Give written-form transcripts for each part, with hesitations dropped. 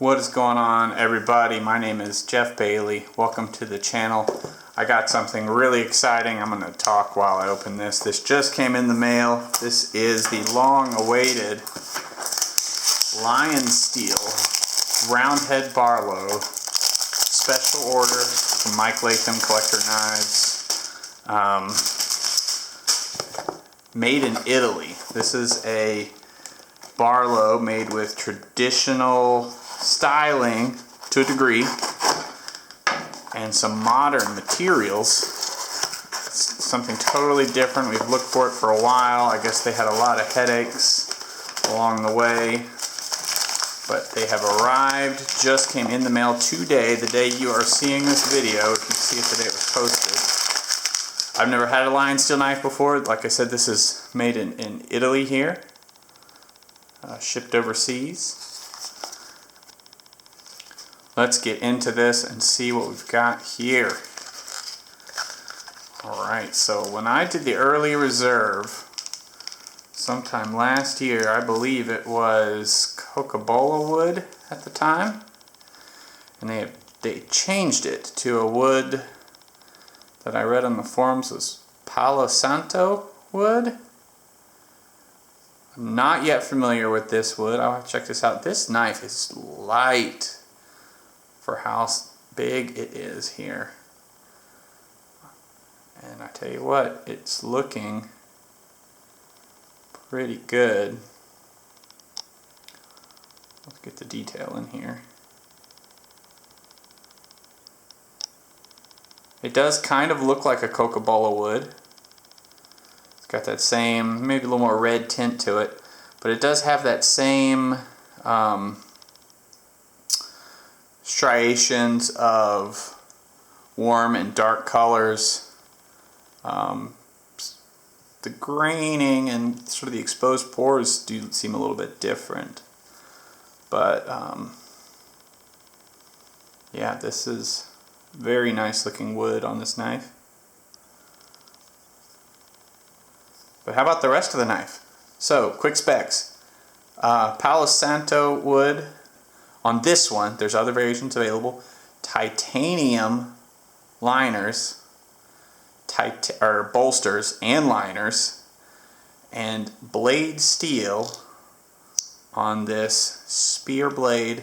What is going on, everybody? My name is Jeff Bailey. Welcome to the channel. I got something really exciting. I'm going to talk while I open this. This just came in the mail. This is the long-awaited Lionsteel Roundhead Barlow special order from Mike Latham Collector Knives. Made in Italy. This is a Barlow made with traditional styling to a degree and some modern materials. It's something totally different. We've looked for it for a while. I guess they had a lot of headaches along the way, but they have arrived. Just came in the mail today, the day you are seeing this video. If you see it the day it was posted. I've never had a Lionsteel knife before. Like I said, this is made in Italy here, shipped overseas. Let's get into this and see what we've got here. Alright, so when I did the early reserve sometime last year, I believe it was Euro-Barlow wood at the time, and they changed it to a wood that I read on the forums was Palo Santo wood. I'm not yet familiar with this wood. I'll have to check this out. This knife is light for how big it is here. And I tell you what, it's looking pretty good. Let's get the detail in here. It does kind of look like a Euro-Barlow wood. It's got that same, maybe a little more red tint to it, but it does have that same striations of warm and dark colors. The graining and sort of the exposed pores do seem a little bit different, but yeah, this is very nice looking wood on this knife. But how about the rest of the knife? So, quick specs. Palo Santo wood. On this one, there's other variations available. Titanium liners, or bolsters and liners, and blade steel on this spear blade.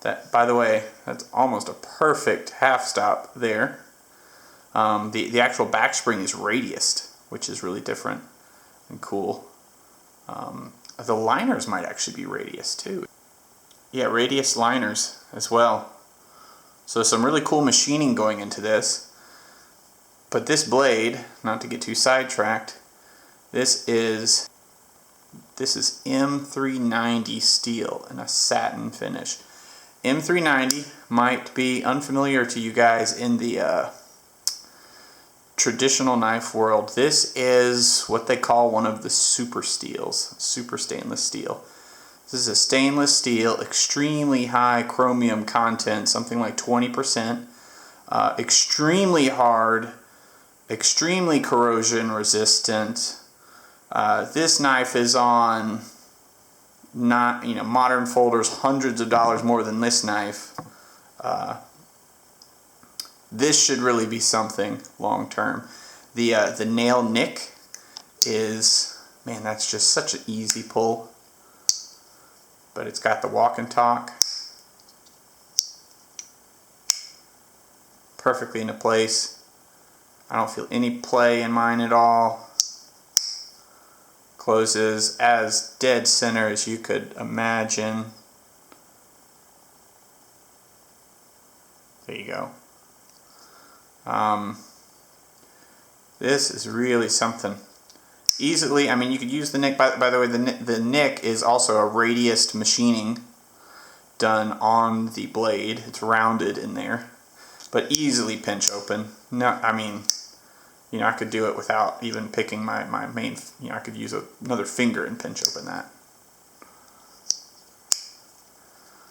That, by the way, that's almost a perfect half stop there. The actual backspring is radiused, which is really different and cool. The liners might actually be radiused too. Yeah, radius liners as well. So some really cool machining going into this. But this blade, not to get too sidetracked, this is M390 steel in a satin finish. M390 might be unfamiliar to you guys in the traditional knife world. This is what they call one of the super steels, super stainless steel. This is a stainless steel, extremely high chromium content, something like 20%, extremely hard, extremely corrosion resistant. This knife is on modern folders hundreds of dollars more than this knife. This should really be something long term. The nail nick is, man, that's just such an easy pull. But it's got the walk and talk perfectly into place. I don't feel any play in mine at all. Closes as dead center as you could imagine. There you go. This is really something. Easily, I mean, you could use the nick. By the way, the nick is also a radiused machining done on the blade. It's rounded in there, but easily pinch open. No, I mean, I could do it without even picking my main. I could use another finger and pinch open that.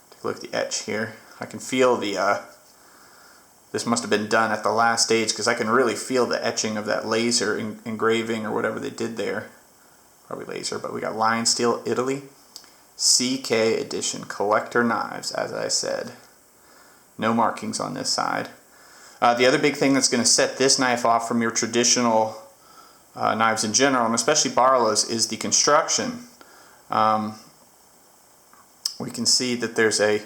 Take a look at the etch here. I can feel the. This must have been done at the last stage because I can really feel the etching of that laser engraving or whatever they did there. Probably laser, but we got Lionsteel, Italy. CK edition collector knives, as I said. No markings on this side. The other big thing that's going to set this knife off from your traditional knives in general, and especially Barlow's, is the construction. We can see that there's a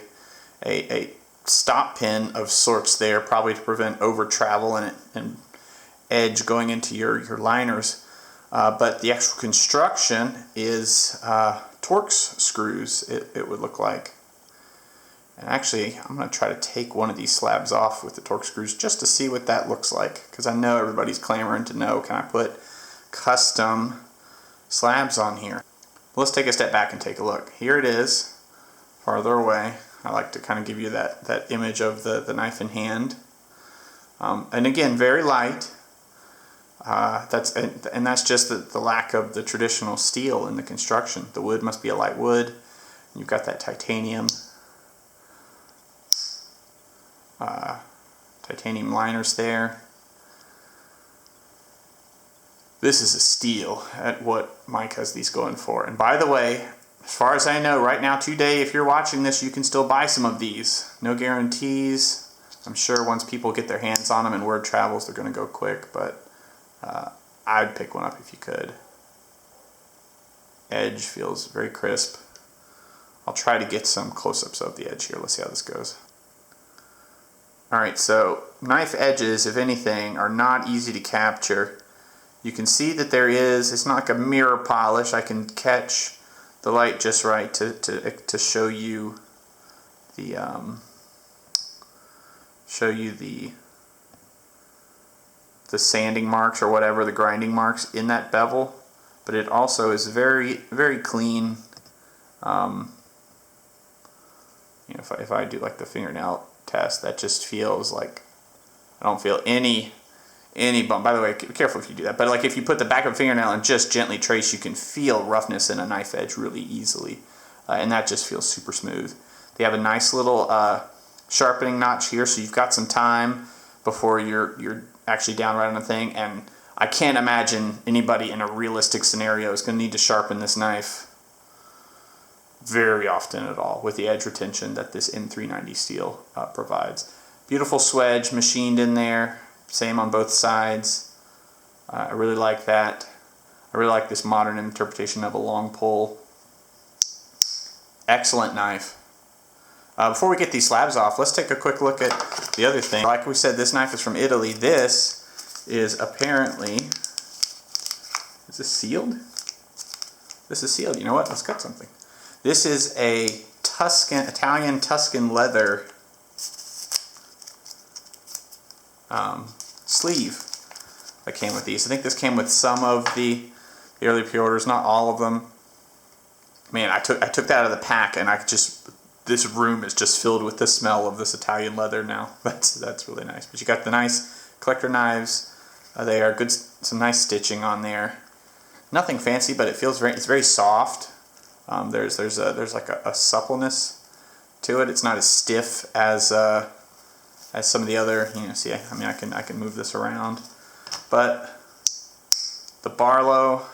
stop pin of sorts there, probably to prevent over travel and edge going into your liners. But the actual construction is torx screws, it would look like. And actually, I'm going to try to take one of these slabs off with the torx screws just to see what that looks like, because I know everybody's clamoring to know, can I put custom slabs on here? Well, let's take a step back and take a look. Here it is, farther away. I like to kind of give you that image of the knife in hand. And again, very light. That's just the lack of the traditional steel in the construction. The wood must be a light wood. You've got that titanium liners there. This is a steal at what Mike has these going for. And by the way, as far as I know, right now today, if you're watching this, you can still buy some of these. No guarantees. I'm sure once people get their hands on them and word travels, they're going to go quick, but I'd pick one up if you could. Edge feels very crisp. I'll try to get some close-ups of the edge here. Let's see how this goes. Alright, so knife edges, if anything, are not easy to capture. You can see that there is, it's not like a mirror polish. I can catch the light just right to show you the sanding marks or whatever, the grinding marks in that bevel. But it also is very, very clean. If I do like the fingernail test, that just feels like I don't feel any bump. By the way, be careful if you do that. But like if you put the back of a fingernail and just gently trace, you can feel roughness in a knife edge really easily, and that just feels super smooth. They have a nice little sharpening notch here, so you've got some time before you're actually down right on the thing. And I can't imagine anybody in a realistic scenario is going to need to sharpen this knife very often at all with the edge retention that this M390 steel provides. Beautiful swedge machined in there, same on both sides. I really like that. I really like this modern interpretation of a long pull. Excellent knife. Before we get these slabs off, let's take a quick look at the other thing. Like we said, this knife is from Italy. This is apparently, is this sealed? This is sealed. You know what? Let's cut something. This is a Italian Tuscan leather sleeve that came with these. I think this came with some of the early pre-orders, not all of them. Man, I took that out of the pack, and this room is just filled with the smell of this Italian leather now. That's really nice. But you got the nice collector knives. They are good, some nice stitching on there. Nothing fancy, but it's very soft. There's like a suppleness to it. It's not as stiff as some of the other. See, I mean, I can move this around, but the Barlow,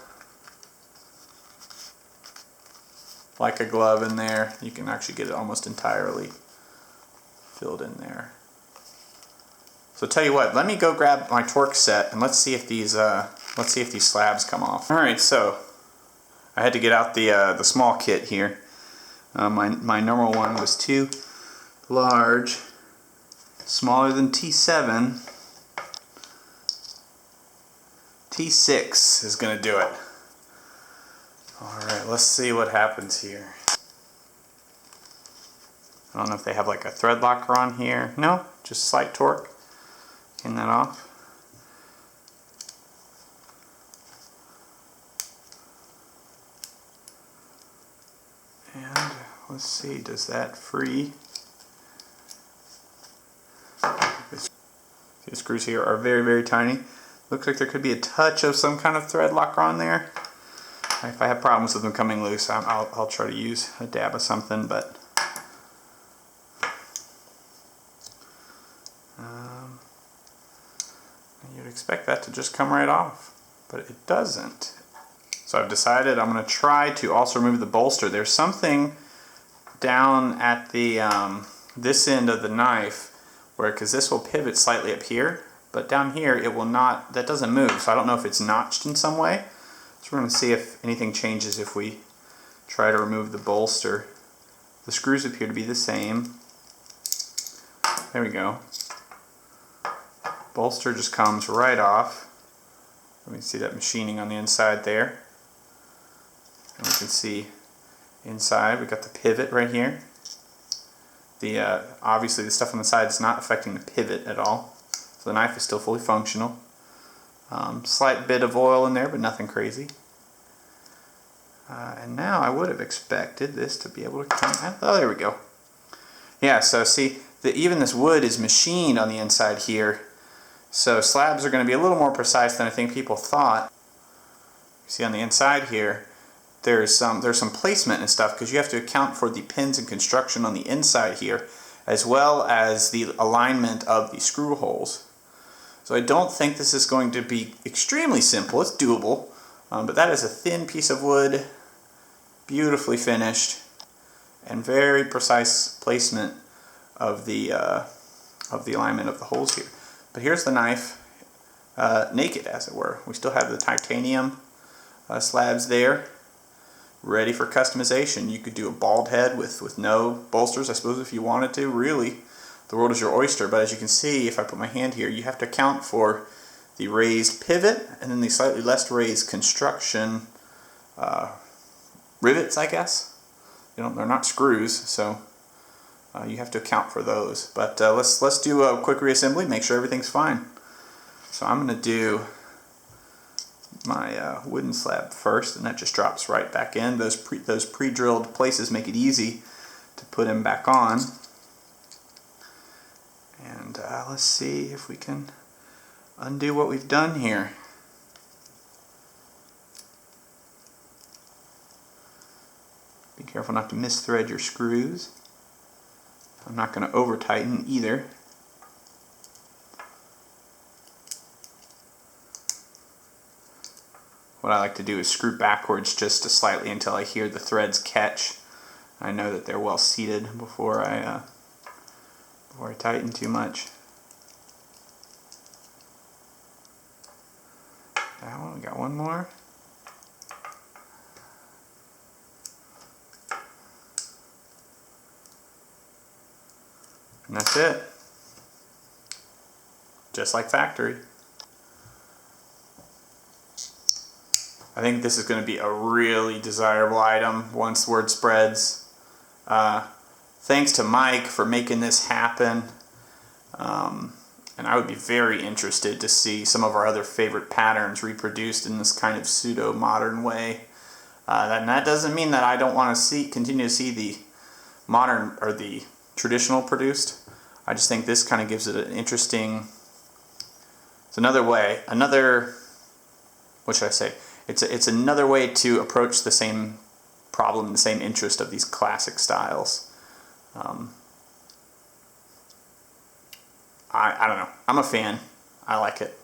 like a glove in there. You can actually get it almost entirely filled in there. So tell you what, let me go grab my torque set and let's see if these slabs come off. All right, so I had to get out the small kit here. My normal one was too large, smaller than T7. T6 is going to do it. Alright, let's see what happens here. I don't know if they have like a thread locker on here. No, just slight torque. Getting that off. And let's see, does that free? The screws here are very, very tiny. Looks like there could be a touch of some kind of thread locker on there. If I have problems with them coming loose, I'll try to use a dab of something, but you'd expect that to just come right off, but it doesn't. So I've decided I'm going to try to also remove the bolster. There's something down at the this end of the knife where, because this will pivot slightly up here, but down here it will not, that doesn't move. So I don't know if it's notched in some way. So we're going to see if anything changes if we try to remove the bolster. The screws appear to be the same. There we go. Bolster just comes right off. Let me see that machining on the inside there. And we can see inside we got the pivot right here. The obviously the stuff on the side is not affecting the pivot at all. So the knife is still fully functional. Slight bit of oil in there, but nothing crazy. And now I would have expected this to be able to come out. Oh, there we go. Yeah, so see, even this wood is machined on the inside here. So slabs are going to be a little more precise than I think people thought. You see on the inside here, there's some placement and stuff because you have to account for the pins and construction on the inside here, as well as the alignment of the screw holes. So I don't think this is going to be extremely simple. It's doable, but that is a thin piece of wood, beautifully finished, and very precise placement of the alignment of the holes here. But here's the knife, naked as it were. We still have the titanium slabs there, ready for customization. You could do a bald head with no bolsters, I suppose, if you wanted to. Really, the world is your oyster. But as you can see, if I put my hand here, you have to account for the raised pivot and then the slightly less raised construction rivets, I guess. You know, they're not screws, so you have to account for those. But let's do a quick reassembly, make sure everything's fine. So I'm going to do my wooden slab first, and that just drops right back in. Those pre-drilled places make it easy to put them back on. And let's see if we can undo what we've done here. Be careful not to misthread your screws. I'm not going to over tighten either. What I like to do is screw backwards just slightly until I hear the threads catch. I know that they're well seated before I tighten too much. That one, we got one more. And that's it. Just like factory. I think this is going to be a really desirable item once word spreads. Thanks to Mike for making this happen. And I would be very interested to see some of our other favorite patterns reproduced in this kind of pseudo-modern way. And that doesn't mean that I don't want to continue to see the modern or the traditional produced. I just think this kind of gives it an interesting, it's another way, what should I say? It's another way to approach the same problem, the same interest of these classic styles. I don't know. I'm a fan. I like it.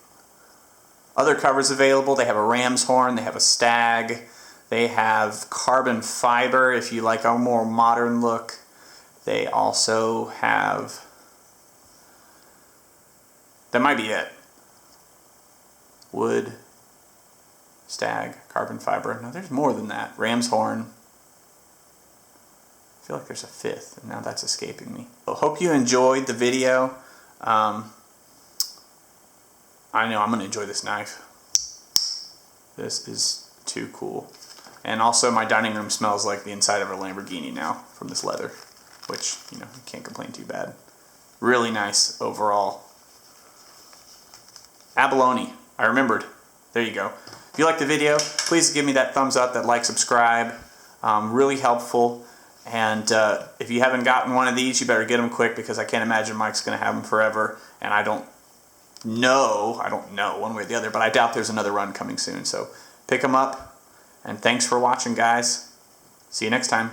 Other covers available. They have a ram's horn. They have a stag. They have carbon fiber if you like a more modern look. They also have, that might be it. Wood, stag, carbon fiber. No, there's more than that. Ram's horn. I feel like there's a fifth, and now that's escaping me. Well, hope you enjoyed the video. I know I'm going to enjoy this knife. This is too cool. And also my dining room smells like the inside of a Lamborghini now from this leather, which, you know, you can't complain too bad. Really nice overall. Abalone. I remembered. There you go. If you liked the video, please give me that thumbs up, that like, subscribe. Really helpful. And if you haven't gotten one of these, you better get them quick because I can't imagine Mike's going to have them forever. And I don't know one way or the other, but I doubt there's another run coming soon. So pick them up. And thanks for watching, guys. See you next time.